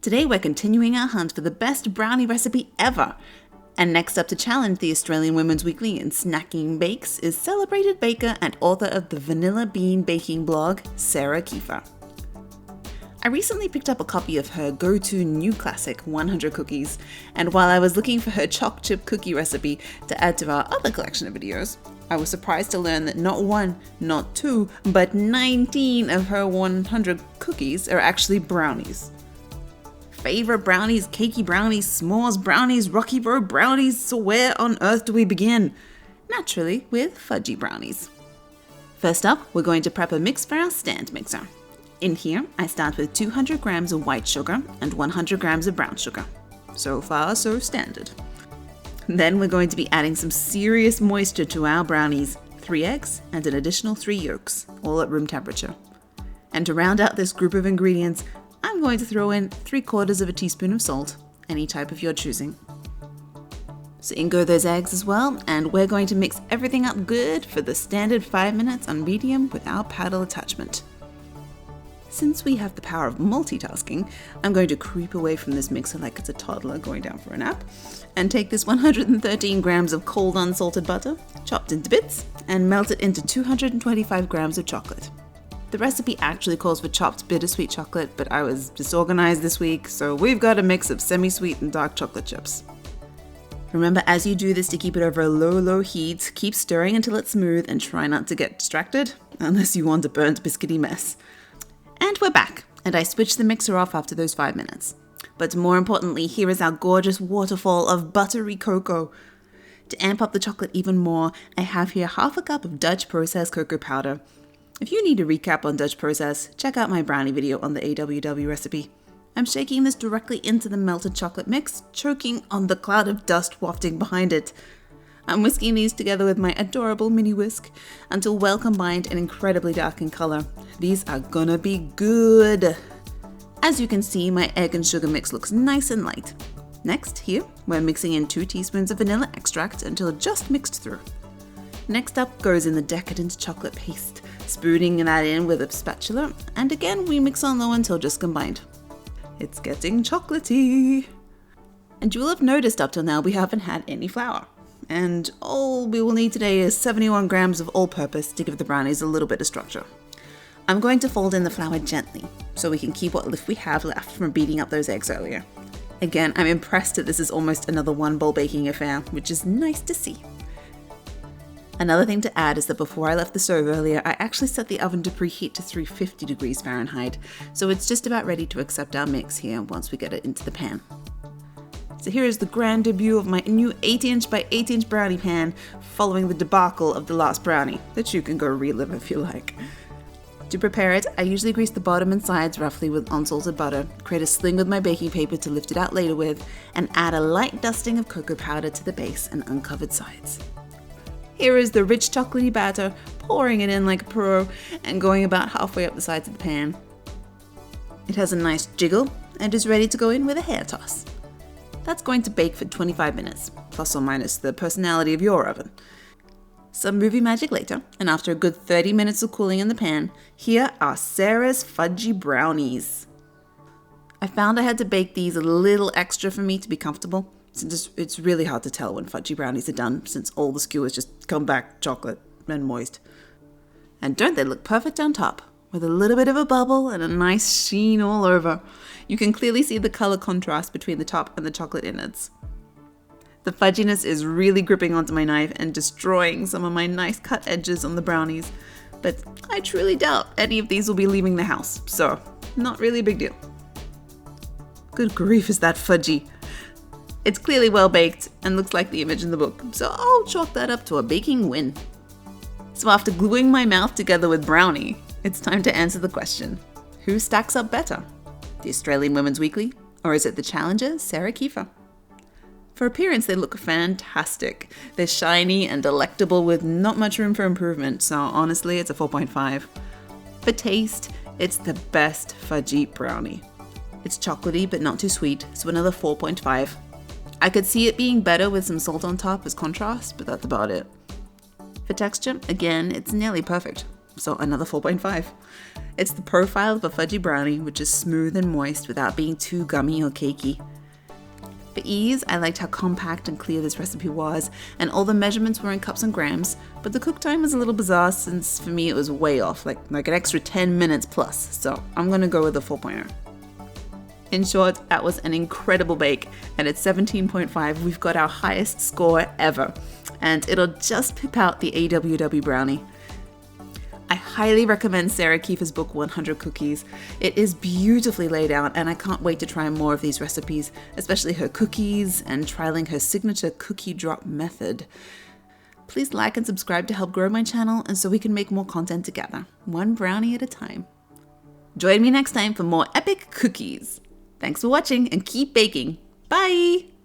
Today we're continuing our hunt for the best brownie recipe ever. And next up to challenge the Australian Women's Weekly in snacking bakes is celebrated baker and author of the Vanilla Bean Baking blog, Sarah Kieffer. I recently picked up a copy of her go-to new classic, 100 Cookies, and while I was looking for her choc chip cookie recipe to add to our other collection of videos, I was surprised to learn that not one, not two, but 19 of her 100 cookies are actually brownies. Favorite brownies, cakey brownies, s'mores brownies, Rocky Road brownies, so where on earth do we begin? Naturally, with fudgy brownies. First up, we're going to prep a mix for our stand mixer. In here, I start with 200 grams of white sugar and 100 grams of brown sugar. So far, so standard. Then we're going to be adding some serious moisture to our brownies, 3 eggs and an additional 3 yolks, all at room temperature. And to round out this group of ingredients, I'm going to throw in 3/4 teaspoon of salt, any type of your choosing. So in go those eggs as well, and we're going to mix everything up good for the standard 5 minutes on medium with our paddle attachment. Since we have the power of multitasking, I'm going to creep away from this mixer like it's a toddler going down for a nap, and take this 113 grams of cold unsalted butter, chopped into bits, and melt it into 225 grams of chocolate. The recipe actually calls for chopped bittersweet chocolate, but I was disorganized this week, so we've got a mix of semi-sweet and dark chocolate chips. Remember, as you do this, to keep it over a low heat, keep stirring until it's smooth and try not to get distracted, unless you want a burnt biscuity mess. And we're back, and I switched the mixer off after those 5 minutes. But more importantly, here is our gorgeous waterfall of buttery cocoa. To amp up the chocolate even more, I have here half a cup of Dutch processed cocoa powder. If you need a recap on Dutch process, check out my brownie video on the AWW recipe. I'm shaking this directly into the melted chocolate mix, choking on the cloud of dust wafting behind it. I'm whisking these together with my adorable mini whisk until well combined and incredibly dark in color. These are gonna be good. As you can see, my egg and sugar mix looks nice and light. Next, here, we're mixing in 2 teaspoons of vanilla extract until just mixed through. Next up goes in the decadent chocolate paste, spooning that in with a spatula, and again we mix on low until just combined. It's getting chocolatey. And you will have noticed up till now we haven't had any flour. And all we will need today is 71 grams of all-purpose to give the brownies a little bit of structure. I'm going to fold in the flour gently, so we can keep what lift we have left from beating up those eggs earlier. Again, I'm impressed that this is almost another one-bowl baking affair, which is nice to see. Another thing to add is that before I left the stove earlier, I actually set the oven to preheat to 350 degrees Fahrenheit, so it's just about ready to accept our mix here once we get it into the pan. So here is the grand debut of my new 8-inch by 8-inch brownie pan, following the debacle of the last brownie, that you can go relive if you like. To prepare it, I usually grease the bottom and sides roughly with unsalted butter, create a sling with my baking paper to lift it out later with, and add a light dusting of cocoa powder to the base and uncovered sides. Here is the rich chocolatey batter, pouring it in like a pro and going about halfway up the sides of the pan. It has a nice jiggle and is ready to go in with a hair toss. That's going to bake for 25 minutes, plus or minus the personality of your oven. Some movie magic later, and after a good 30 minutes of cooling in the pan, here are Sarah's Fudgy brownies. I found I had to bake these a little extra for me to be comfortable, since it's really hard to tell when fudgy brownies are done, since all the skewers just come back chocolate and moist. And don't they look perfect on top, with a little bit of a bubble and a nice sheen all over. You can clearly see the color contrast between the top and the chocolate innards. The fudginess is really gripping onto my knife and destroying some of my nice cut edges on the brownies, but I truly doubt any of these will be leaving the house, so not really a big deal. Good grief, is that fudgy? It's clearly well baked and looks like the image in the book, so I'll chalk that up to a baking win. So after gluing my mouth together with Brownie, it's time to answer the question, who stacks up better? The Australian Women's Weekly, or is it the challenger, Sarah Kieffer? For appearance, they look fantastic. They're shiny and delectable with not much room for improvement, so honestly, it's a 4.5. For taste, it's the best fudgy brownie. It's chocolatey but not too sweet, so another 4.5. I could see it being better with some salt on top as contrast, but that's about it. For texture, again, it's nearly perfect, so another 4.5. It's the profile of a fudgy brownie, which is smooth and moist without being too gummy or cakey. For ease, I liked how compact and clear this recipe was, and all the measurements were in cups and grams, but the cook time was a little bizarre since for me it was way off, like an extra 10 minutes plus, so I'm gonna go with a 4.0. In short, that was an incredible bake, and at 17.5 we've got our highest score ever, and it'll just pip out the AWW brownie. I highly recommend Sarah Kieffer's book 100 Cookies. It is beautifully laid out and I can't wait to try more of these recipes, especially her cookies and trialing her signature cookie drop method. Please like and subscribe to help grow my channel and so we can make more content together, one brownie at a time. Join me next time for more epic cookies. Thanks for watching and keep baking. Bye!